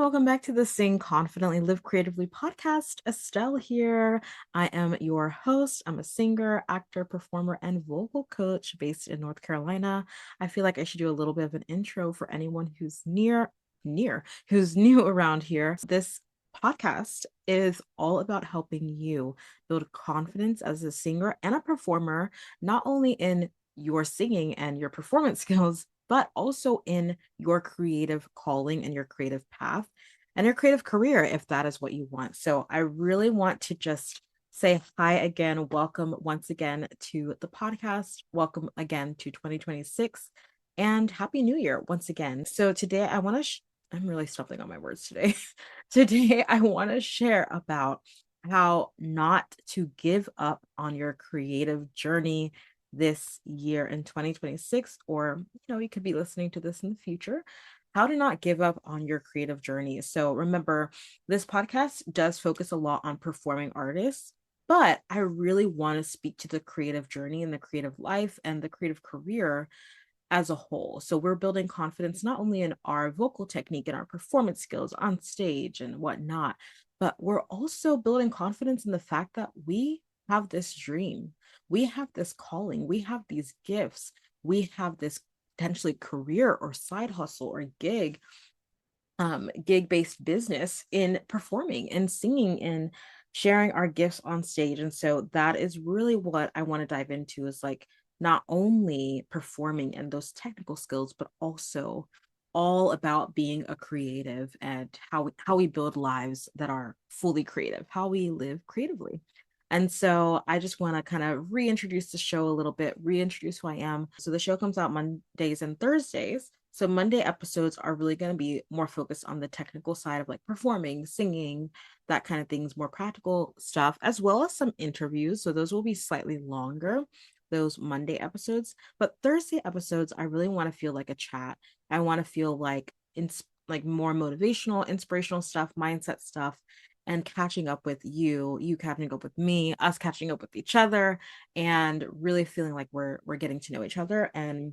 welcome back to the Sing Confidently Live Creatively podcast. Estelle here. I am your host. I'm a singer, actor, performer, and vocal coach based in North Carolina. I feel like I should do a little bit of an intro for anyone who's who's new around here. This podcast is all about helping you build confidence as a singer and a performer, not only in your singing and your performance skills, but also in your creative calling and your creative path and your creative career, if that is what you want. So I really want to just say hi again. Welcome once again to the podcast. Welcome again to 2026 and Happy New Year once again. So today I want to, I'm really stumbling on my words today. Today I want to share about how not to give up on your creative journey this year in 2026, or you could be listening to this in the future. How to not give up on your creative journey. So remember, this podcast does focus a lot on performing artists, but I really want to speak to the creative journey and the creative life and the creative career as a whole. So we're building confidence not only in our vocal technique and our performance skills on stage and whatnot, but we're also building confidence in the fact that we have this dream, we have this calling, we have these gifts, we have this potentially career or side hustle or gig based business in performing and singing and sharing our gifts on stage. And so that is really what I want to dive into, is like not only performing and those technical skills, but also all about being a creative and how we build lives that are fully creative, how we live creatively. And so I just want to kind of reintroduce the show a little bit, reintroduce who I am. So the show comes out Mondays and Thursdays. So Monday episodes are really going to be more focused on the technical side of like performing, singing, that kind of things, more practical stuff, as well as some interviews. So those will be slightly longer, those Monday episodes. But Thursday episodes, I really want to feel like a chat. I want to feel like like more motivational, inspirational stuff, mindset stuff, and catching up with you catching up with me, us catching up with each other, and really feeling like we're getting to know each other, and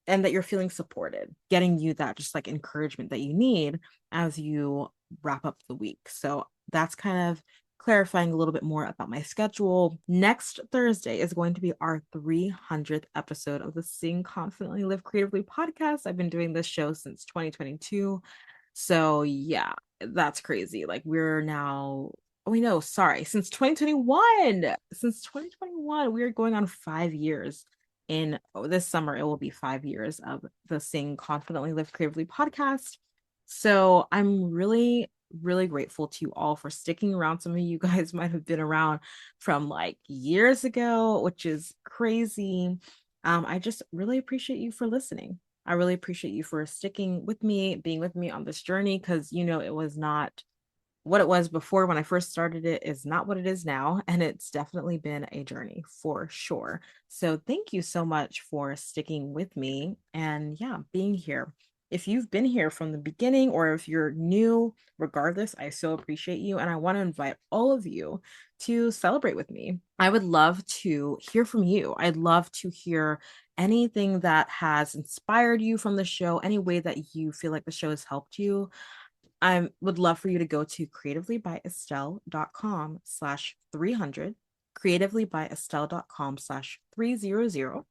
that you're feeling supported, getting you that just like encouragement that you need as you wrap up the week. So that's kind of clarifying a little bit more about my schedule. Next Thursday is going to be our 300th episode of the Sing Confidently Live Creatively podcast. I've been doing this show since 2022. So yeah, that's crazy. Like we're now, oh no, sorry, since 2021. Since 2021, we are going on 5 years. In this summer, it will be 5 years of the Sing Confidently Live Creatively podcast. So I'm really, really grateful to you all for sticking around. Some of you guys might have been around from like years ago, which is crazy. I just really appreciate you for listening. I really appreciate you for sticking with me, being with me on this journey, because it was not what it was before when I first started. It is not what it is now. And it's definitely been a journey for sure. So thank you so much for sticking with me and yeah, being here. If you've been here from the beginning or if you're new, regardless, I so appreciate you. And I want to invite all of you to celebrate with me. I would love to hear from you. I'd love to hear anything that has inspired you from the show, any way that you feel like the show has helped you. I would love for you to go to creativelybyestelle.com/300, creativelybyestelle.com/300,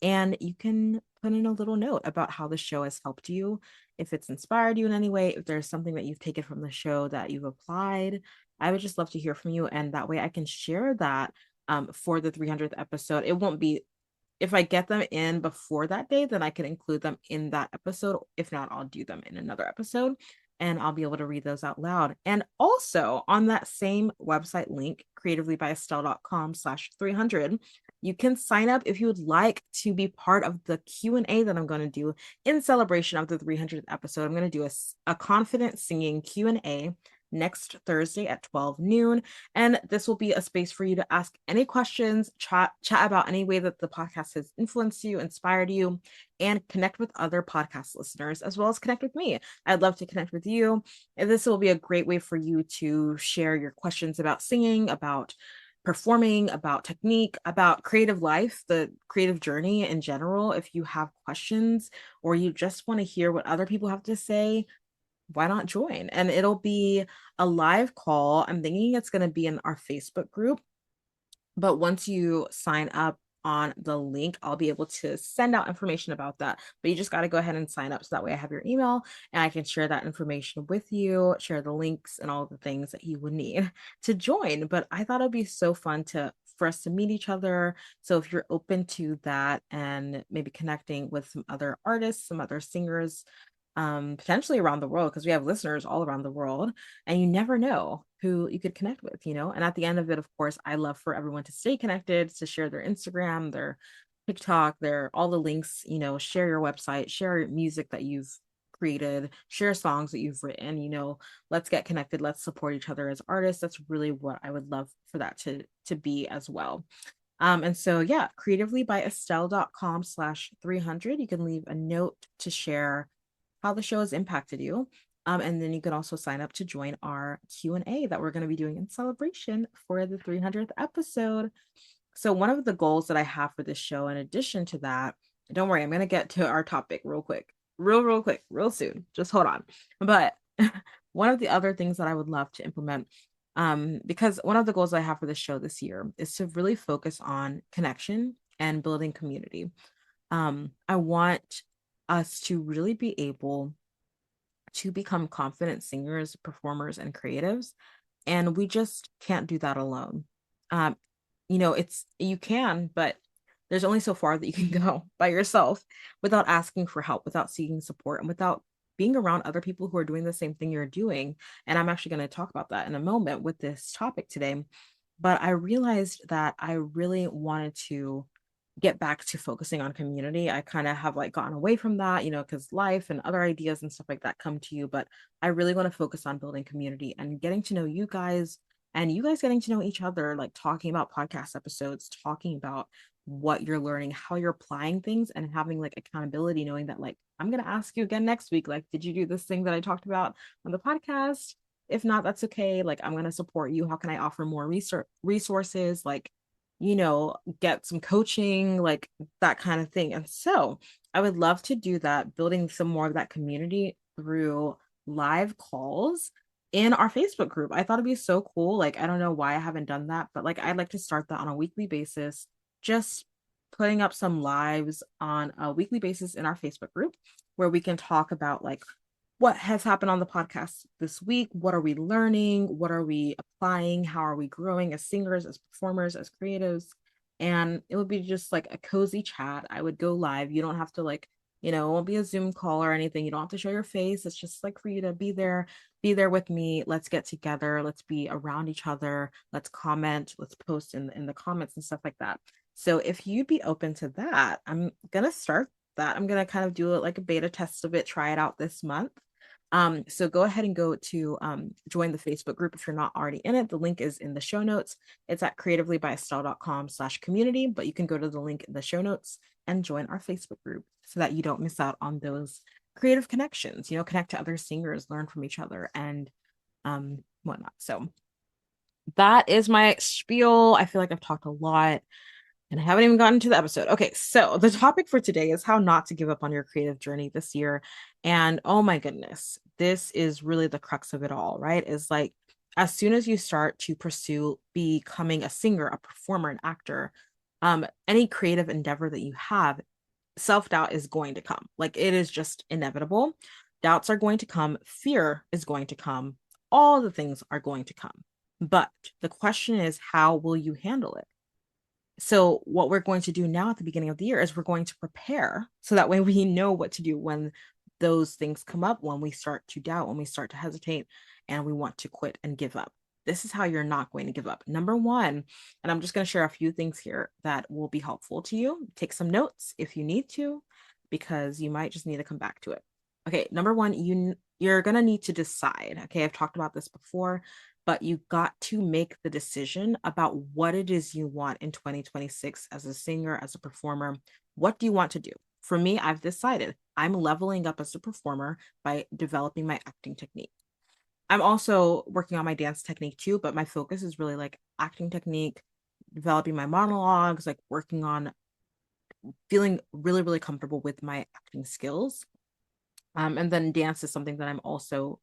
and you can put in a little note about how the show has helped you, if it's inspired you in any way, if there's something that you've taken from the show that you've applied. I would just love to hear from you, and that way I can share that for the 300th episode. It won't be, if I get them in before that day, then I can include them in that episode. If not, I'll do them in another episode and I'll be able to read those out loud. And also on that same website link, creativelybyestelle.com/300, you can sign up if you would like to be part of the Q&A that I'm going to do in celebration of the 300th episode. I'm going to do a confident singing Q&A next Thursday at 12 noon. And this will be a space for you to ask any questions, chat about any way that the podcast has influenced you, inspired you, and connect with other podcast listeners, as well as connect with me. I'd love to connect with you. And this will be a great way for you to share your questions about singing, about performing, about technique, about creative life, the creative journey in general. If you have questions or you just want to hear what other people have to say, why not join? And it'll be a live call. I'm thinking it's going to be in our Facebook group, but once you sign up on the link, I'll be able to send out information about that. But you just got to go ahead and sign up so that way I have your email and I can share that information with you, share the links and all the things that you would need to join. But I thought it'd be so fun to for us to meet each other. So if you're open to that and maybe connecting with some other artists, some other singers, potentially around the world, because we have listeners all around the world, and you never know who you could connect with, you know? And at the end of it, of course, I love for everyone to stay connected, to share their Instagram, their TikTok, their all the links, you know, share your website, share music that you've created, share songs that you've written, you know, let's get connected, let's support each other as artists. That's really what I would love for that to be as well. And so yeah, creativelybyestelle.com/300. You can leave a note to share how the show has impacted you. And then you can also sign up to join our Q&A that we're going to be doing in celebration for the 300th episode. So one of the goals that I have for this show, in addition to that, don't worry, I'm going to get to our topic real quick, real quick, real soon. Just hold on. But one of the other things that I would love to implement, because one of the goals I have for this show this year is to really focus on connection and building community. I want us to really be able to become confident singers, performers, and creatives. And we just can't do that alone. Um, you know, it's you can, but there's only so far that you can go by yourself without asking for help, without seeking support, and without being around other people who are doing the same thing you're doing. And I'm actually going to talk about that in a moment with this topic today. But I realized that I really wanted to get back to focusing on community. I kind of have like gotten away from that, you know, because life and other ideas and stuff like that come to you. But I really want to focus on building community and getting to know you guys and you guys getting to know each other, like talking about podcast episodes, talking about what you're learning, how you're applying things, and having like accountability, knowing that like I'm going to ask you again next week, like, did you do this thing that I talked about on the podcast? If not, that's okay. Like, I'm going to support you. How can I offer more resources? Like, you know, get some coaching, like that kind of thing. And so I would love to do that, building some more of that community through live calls in our Facebook group. I thought it'd be so cool. Like, I don't know why I haven't done that, but like, I'd like to start that on a weekly basis, just putting up some lives on a weekly basis in our Facebook group where we can talk about like what has happened on the podcast this week. What are we learning? What are we applying? How are we growing as singers, as performers, as creatives? And it would be just like a cozy chat. I would go live. You don't have to like, you know, it won't be a Zoom call or anything. You don't have to show your face. It's just like for you to be there with me. Let's get together. Let's be around each other. Let's comment. Let's post in the comments and stuff like that. So if you'd be open to that, I'm gonna start that. I'm gonna kind of do it like a beta test of it, try it out this month. So go ahead and go to join the Facebook group if you're not already in it. The link is in the show notes. It's at creativelybyestelle.com/community, but you can go to the link in the show notes and join our Facebook group so that you don't miss out on those creative connections, you know, connect to other singers, learn from each other and whatnot. So that is my spiel. I feel like I've talked a lot and I haven't even gotten to the episode. Okay, so the topic for today is how not to give up on your creative journey this year. And oh my goodness, this is really the crux of it all, right? Is like as soon as you start to pursue becoming a singer, a performer, an actor, any creative endeavor that you have, self-doubt is going to come. Like it is just inevitable. Doubts are going to come, fear is going to come, all the things are going to come. But the question is, how will you handle it? So what we're going to do now at the beginning of the year is we're going to prepare so that way we know what to do when those things come up, when we start to doubt, when we start to hesitate, and we want to quit and give up. This is how you're not going to give up. Number one, and I'm just going to share a few things here that will be helpful to you. Take some notes if you need to, because you might just need to come back to it. Okay, number one, you're going to need to decide. Okay, I've talked about this before, but you got to make the decision about what it is you want in 2026 as a singer, as a performer. What do you want to do? For me, I've decided I'm leveling up as a performer by developing my acting technique. I'm also working on my dance technique too, but my focus is really like acting technique, developing my monologues, like working on feeling really, really comfortable with my acting skills. And then dance is something that I'm also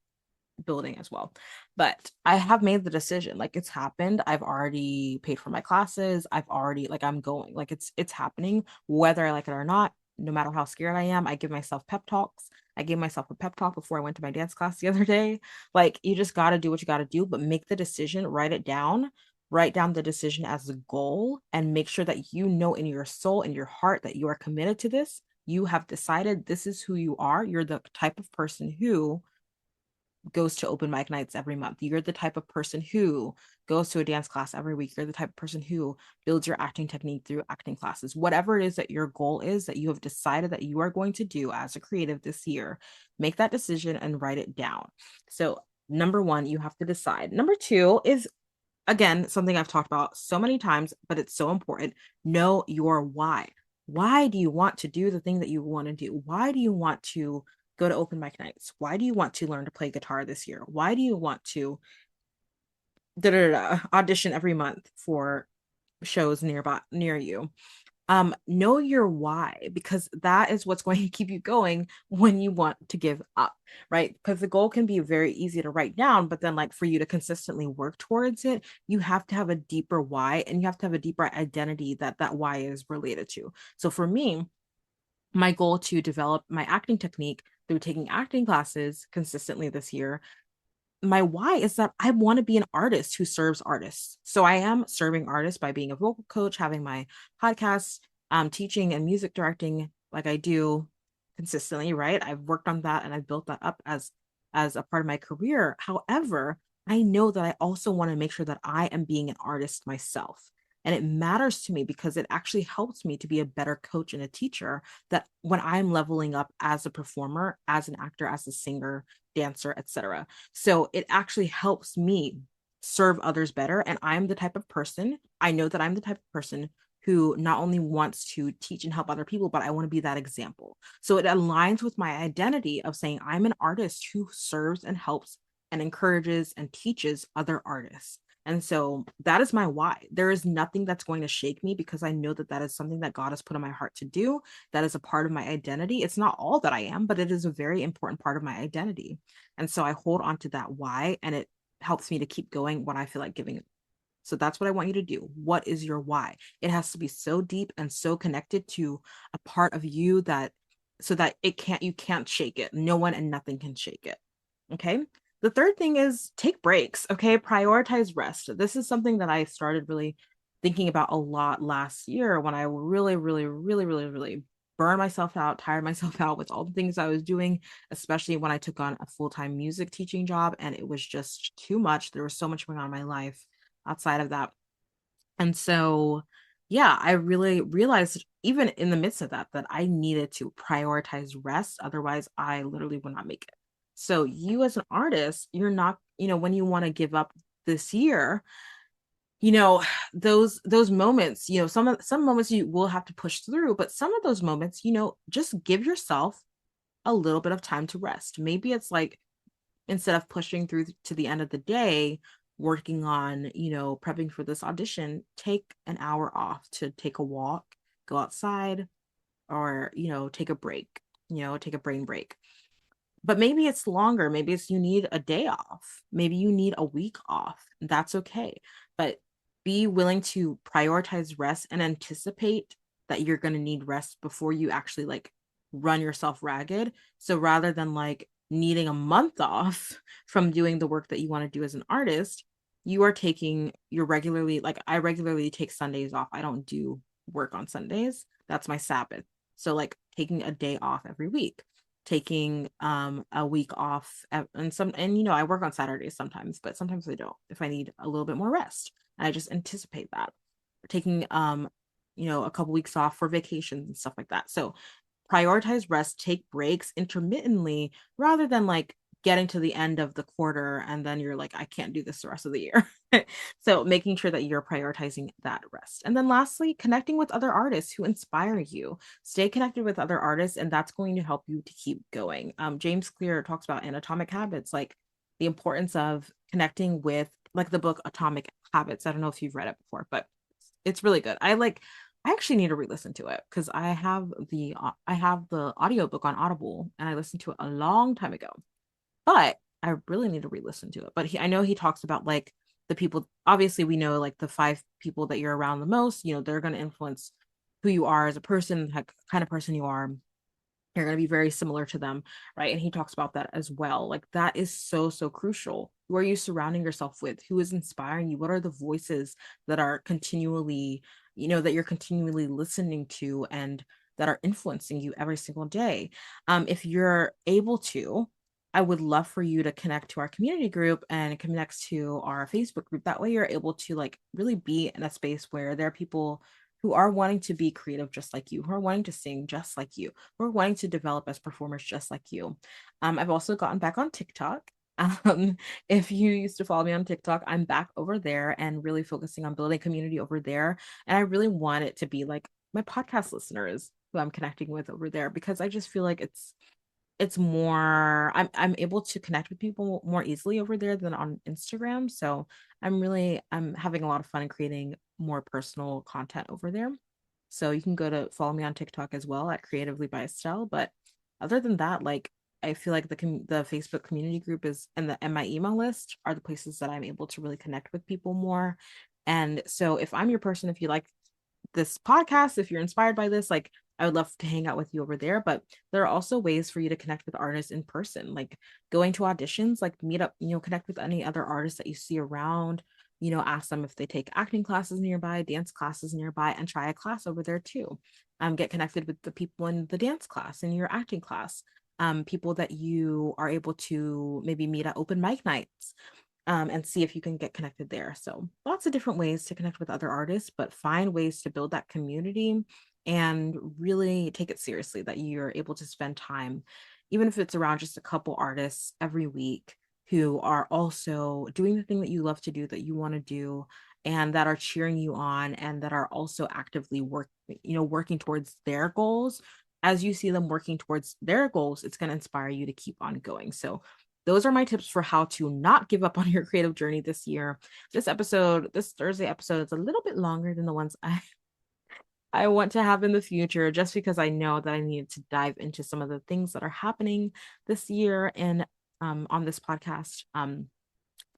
building as well. But I have made the decision. Like it's happened. I've already paid for my classes. I've already like I'm going. Like it's happening whether I like it or not. No matter how scared I am, I give myself pep talks. I gave myself a pep talk before I went to my dance class the other day. Like you just got to do what you got to do, but make the decision, write it down. Write down the decision as a goal and make sure that you know in your soul and your heart that you are committed to this. You have decided this is who you are. You're the type of person who goes to open mic nights every month. You're the type of person who goes to a dance class every week. You're the type of person who builds your acting technique through acting classes. Whatever it is that your goal is that you have decided that you are going to do as a creative this year, make that decision and write it down. So, number one, you have to decide. Number two is again, something I've talked about so many times, but it's so important. Know your why. Why do you want to do the thing that you want to do? Why do you want to go to open mic nights? Why do you want to learn to play guitar this year? Why do you want to audition every month for shows nearby near you? Know your why because that is what's going to keep you going when you want to give up, right? Because the goal can be very easy to write down, but then like for you to consistently work towards it, you have to have a deeper why and you have to have a deeper identity that that why is related to. So for me, my goal to develop my acting technique through taking acting classes consistently this year, my why is that I want to be an artist who serves artists. So I am serving artists by being a vocal coach, having my podcast, teaching and music directing like I do consistently, right? I've worked on that and I've built that up as a part of my career. However, I know that I also want to make sure that I am being an artist myself. And it matters to me because it actually helps me to be a better coach and a teacher that when I'm leveling up as a performer, as an actor, as a singer, dancer, etc. So it actually helps me serve others better. And I'm the type of person, I know that I'm the type of person who not only wants to teach and help other people, but I want to be that example. So it aligns with my identity of saying I'm an artist who serves and helps and encourages and teaches other artists. And so that is my why. There is nothing that's going to shake me because I know that that is something that God has put in my heart to do. That is a part of my identity. It's not all that I am, but it is a very important part of my identity. And so I hold on to that why, and it helps me to keep going when I feel like giving it. So that's what I want you to do. What is your why? It has to be so deep and so connected to a part of you that so that you can't shake it. No one and nothing can shake it. Okay. The third thing is take breaks. Okay. Prioritize rest. This is something that I started really thinking about a lot last year when I really burned myself out, tired myself out with all the things I was doing, especially when I took on a full-time music teaching job and it was just too much. There was so much going on in my life outside of that. And so, yeah, I really realized even in the midst of that, that I needed to prioritize rest. Otherwise, I literally would not make it. So you as an artist, you're not, when you want to give up this year, you know, those moments, some moments you will have to push through, but some of those moments, just give yourself a little bit of time to rest. Maybe it's like instead of pushing through to the end of the day working on prepping for this audition, take an hour off to take a walk, go outside, or take a break, take a brain break. But maybe it's longer, maybe it's you need a day off, maybe you need a week off. That's okay, but be willing to prioritize rest and anticipate that you're going to need rest before you actually like run yourself ragged. So rather than like needing a month off from doing the work that you want to do as an artist, you're regularly, like I regularly take Sundays off. I don't do work on Sundays. That's my Sabbath. So like taking a day off every week, taking a week off and I work on Saturdays sometimes, but sometimes I don't if I need a little bit more rest. And I just anticipate that. Taking a couple weeks off for vacations and stuff like that. So prioritize rest, take breaks intermittently rather than like getting to the end of the quarter and then you're like, I can't do this the rest of the year. So making sure that you're prioritizing that rest. And then lastly, connecting with other artists who inspire you. Stay connected with other artists, and that's going to help you to keep going. James Clear talks about in Atomic Habits, like the importance of connecting with like the book Atomic Habits. I don't know if you've read it before, but it's really good. I actually need to re-listen to it because I have the audiobook on Audible and I listened to it a long time ago. But I really need to re-listen to it. But I know he talks about like the people, obviously we know like the five people that you're around the most, they're going to influence who you are as a person, like kind of person you are. You're going to be very similar to them, right? And he talks about that as well. Like that is so, so crucial. Who are you surrounding yourself with? Who is inspiring you? What are the voices that are continually, that you're continually listening to and that are influencing you every single day? If you're able to, I would love for you to connect to our community group and connect to our Facebook group. That way you're able to like really be in a space where there are people who are wanting to be creative just like you, who are wanting to sing just like you, who are wanting to develop as performers just like you. I've also gotten back on TikTok. Um, if you used to follow me on TikTok, I'm back over there and really focusing on building community over there. And I really want it to be like my podcast listeners who I'm connecting with over there because I just feel like it's more I'm able to connect with people more easily over there than on Instagram. So I'm having a lot of fun creating more personal content over there. So you can go to follow me on TikTok as well at Creatively by Estelle. But other than that, like I feel like the Facebook community group is and my email list are the places that I'm able to really connect with people more. And so if I'm your person, if you like this podcast, if you're inspired by this, like I would love to hang out with you over there. But there are also ways for you to connect with artists in person, like going to auditions, like meet up, connect with any other artists that you see around, ask them if they take acting classes nearby, dance classes nearby, and try a class over there too. Get connected with the people in the dance class and your acting class, people that you are able to maybe meet at open mic nights, and see if you can get connected there. So lots of different ways to connect with other artists, but find ways to build that community and really take it seriously that you're able to spend time, even if it's around just a couple artists every week who are also doing the thing that you love to do, that you want to do, and that are cheering you on and that are also actively working towards their goals. As you see them working towards their goals, it's going to inspire you to keep on going. So those are my tips for how to not give up on your creative journey this year. This Thursday episode is a little bit longer than the ones I want to have in the future, just because I know that I need to dive into some of the things that are happening this year and on this podcast.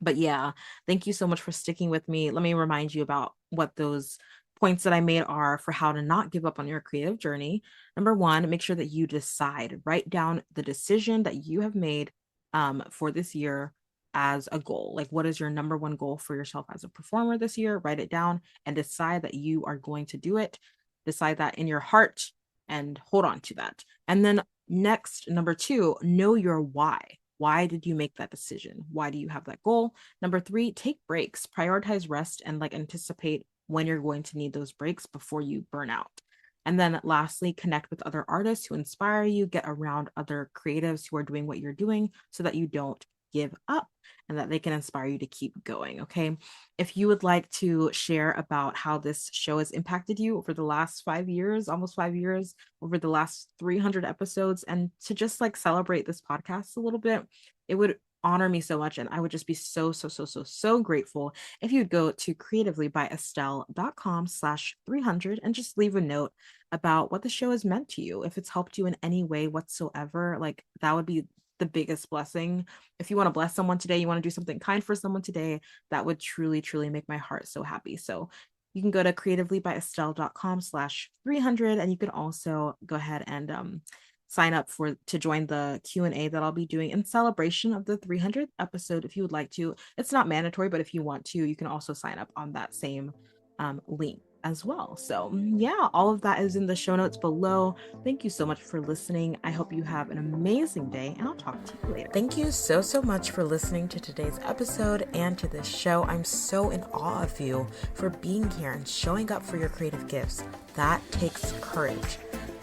But yeah, thank you so much for sticking with me. Let me remind you about what those points that I made are for how to not give up on your creative journey. Number one, make sure that you decide, write down the decision that you have made for this year as a goal. Like, what is your number one goal for yourself as a performer this year? Write it down and decide that you are going to do it. Decide that in your heart and hold on to that. And then next, number two, know your why. Why did you make that decision? Why do you have that goal? Number three, take breaks, prioritize rest, and like anticipate when you're going to need those breaks before you burn out. And then lastly, connect with other artists who inspire you, get around other creatives who are doing what you're doing so that you don't give up and that they can inspire you to keep going. Okay. If you would like to share about how this show has impacted you over the last 5 years, almost 5 years, over the last 300 episodes, and to just like celebrate this podcast a little bit, it would honor me so much. And I would just be so, so, so, so, so grateful if you'd go to creativelybyestelle.com/300 and just leave a note about what the show has meant to you. If it's helped you in any way whatsoever, like that would be the biggest blessing. If you want to bless someone today, you want to do something kind for someone today, that would truly, truly make my heart so happy. So you can go to creativelybyestelle.com/300 and you can also go ahead and sign up to join the Q&A that I'll be doing in celebration of the 300th episode if you would like to. It's not mandatory, but if you want to, you can also sign up on that same link as well. So yeah, all of that is in the show notes below. Thank you so much for listening. I hope you have an amazing day and I'll talk to you later. Thank you so, so much for listening to today's episode and to this show. I'm so in awe of you for being here and showing up for your creative gifts. That takes courage.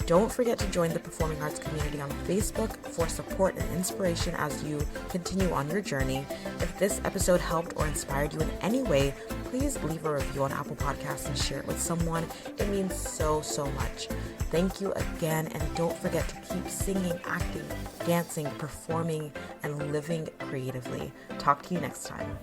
Don't forget to join the performing arts community on Facebook for support and inspiration as you continue on your journey. If this episode helped or inspired you in any way, please leave a review on Apple Podcasts and share it with someone. It means so, so much. Thank you again, and don't forget to keep singing, acting, dancing, performing, and living creatively. Talk to you next time.